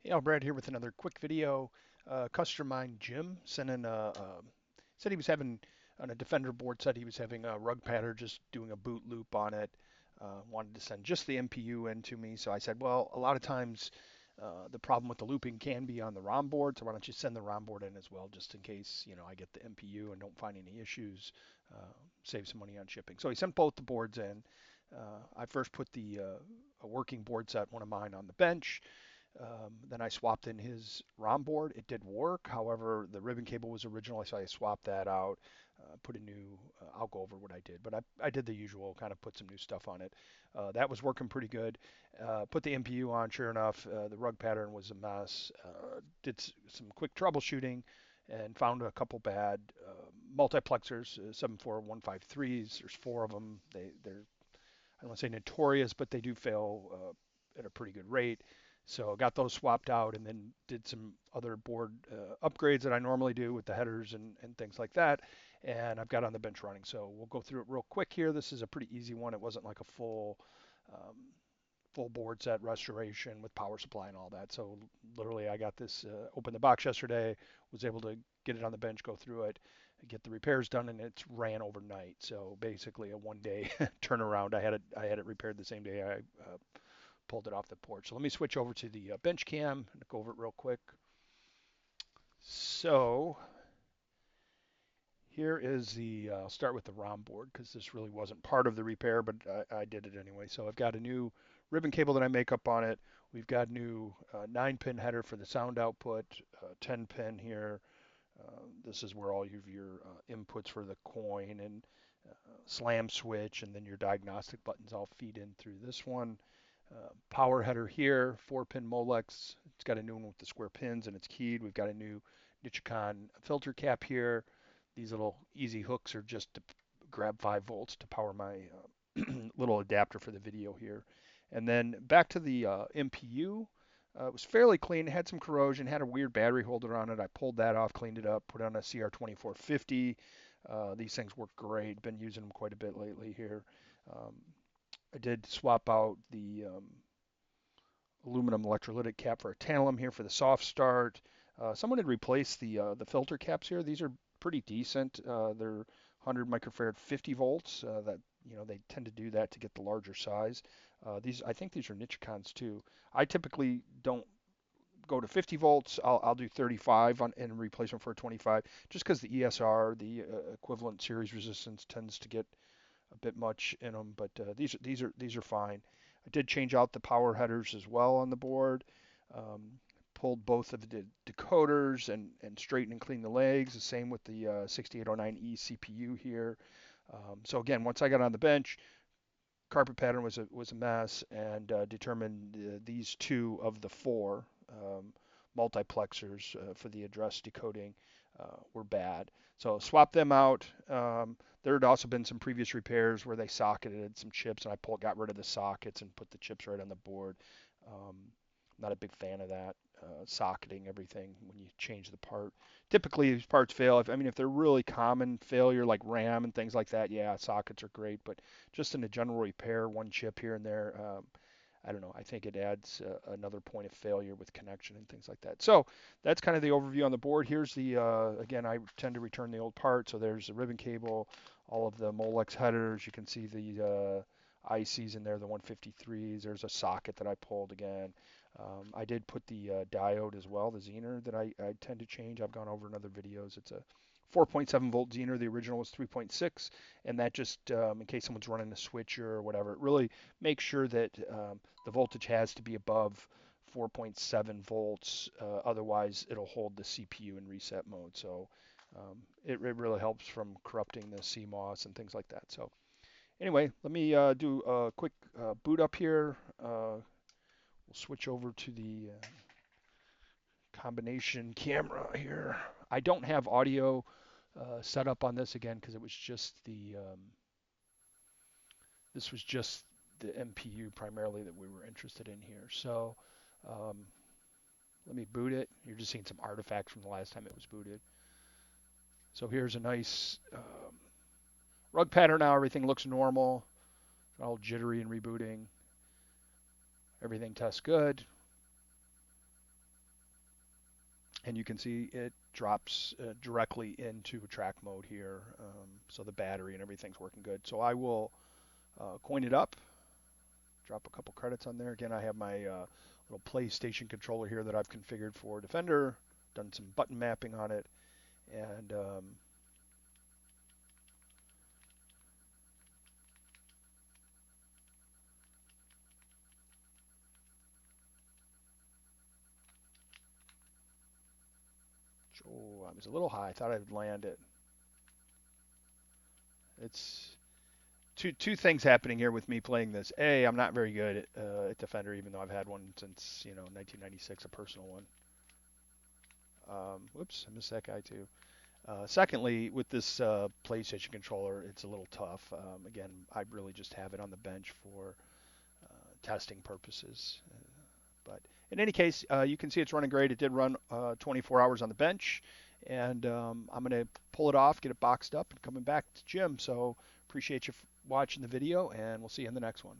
Yeah, Brad here with another quick video. Customer mine Jim sent in said he was having on a Defender board, said he was having a rug pattern, just doing a boot loop on it. Wanted to send just the MPU in to me, so I said, well, a lot of times the problem with the looping can be on the ROM board, so why don't you send the ROM board in as well, just in case I get the MPU and don't find any issues, save some money on shipping. So he sent both the boards in. I first put the a working board set, one of mine, on the bench. Then I swapped in his ROM board. It did work. However, the ribbon cable was original, so I swapped that out, put a new, I'll go over what I did, but I did the usual, kind of put some new stuff on it. That was working pretty good. Put the MPU on, sure enough, the rug pattern was a mess. Did some quick troubleshooting and found a couple bad multiplexers, 74153s. There's four of them. They're, I don't want to say notorious, but they do fail at a pretty good rate. So got those swapped out and then did some other board upgrades that I normally do with the headers and things like that. And I've got on the bench running. So we'll go through it real quick here. This is a pretty easy one. It wasn't like a um, full board set restoration with power supply and all that. So literally I got this, opened the box yesterday, was able to get it on the bench, go through it, get the repairs done, and it's ran overnight. So basically a 1 day turnaround. I had it repaired the same day I pulled it off the porch. So let me switch over to the bench cam and go over it real quick. So here is I'll start with the ROM board because this really wasn't part of the repair, but I did it anyway. So I've got a new ribbon cable that I make up on it. We've got new 9-pin header for the sound output, 10 pin here. This is where all of your inputs for the coin and slam switch and then your diagnostic buttons all feed in through this one. Power header here, 4-pin Molex. It's got a new one with the square pins and it's keyed. We've got a new Nichicon filter cap here. These little easy hooks are just to grab 5 volts to power my little adapter for the video here. And then back to the MPU. It was fairly clean. It had some corrosion, had a weird battery holder on it. I pulled that off, cleaned it up, put it on a CR2450. These things work great. Been using them quite a bit lately here. Um, I did swap out the aluminum electrolytic cap for a tantalum here for the soft start. Someone had replaced the filter caps here. These are pretty decent. They're 100 microfarad, 50 volts. That they tend to do that to get the larger size. These I think these are Nichicons too. I typically don't go to 50 volts. I'll do 35 on in replacement for a 25, just because the ESR, the equivalent series resistance, tends to get a bit much in them, but these are fine. I did change out the power headers as well on the board. Um, Pulled both of the decoders and straightened and cleaned the legs. The same with the 6809E CPU here. So again, once I got on the bench, carpet pattern was a mess, and determined these two of the four multiplexers for the address decoding were bad. So swap them out. There had also been some previous repairs where they socketed some chips, and I got rid of the sockets and put the chips right on the board. Um, Not a big fan of that, socketing everything when you change the part. Typically, these parts fail. If they're really common failure like RAM and things like that, yeah, sockets are great. But just in a general repair, one chip here and there, I don't know. I think it adds another point of failure with connection and things like that. So that's kind of the overview on the board. Here's again, I tend to return the old part. So there's the ribbon cable, all of the Molex headers. You can see the ICs in there, the 153s. There's a socket that I pulled again. I did put the diode as well, the Zener that I tend to change. I've gone over in other videos. It's a 4.7 volt Zener. The original was 3.6, and that just in case someone's running a switcher or whatever, it really makes sure that the voltage has to be above 4.7 volts. Otherwise, it'll hold the CPU in reset mode. So it really helps from corrupting the CMOS and things like that. So anyway, let me do a quick boot up here. We'll switch over to the combination camera here. I don't have audio set up on this again because it was just this was just the MPU primarily that we were interested in here. So um, let me boot it. You're just seeing some artifacts from the last time it was booted. So here's a nice rug pattern now. Everything looks normal. All jittery and rebooting. Everything tests good. and you can see it drops directly into track mode here. So the battery and everything's working good. So I will coin it up, drop a couple credits on there. Again, I have my little PlayStation controller here that I've configured for Defender, done some button mapping on it, and oh, I was a little high. I thought I'd land it. It's two things happening here with me playing this. A, I'm not very good at Defender, even though I've had one since 1996, a personal one. Whoops, I missed that guy too. Secondly, with this PlayStation controller, it's a little tough. Again, I really just have it on the bench for testing purposes. But in any case, you can see it's running great. It did run 24 hours on the bench, and I'm going to pull it off, get it boxed up, and coming back to gym. So appreciate you watching the video, and we'll see you in the next one.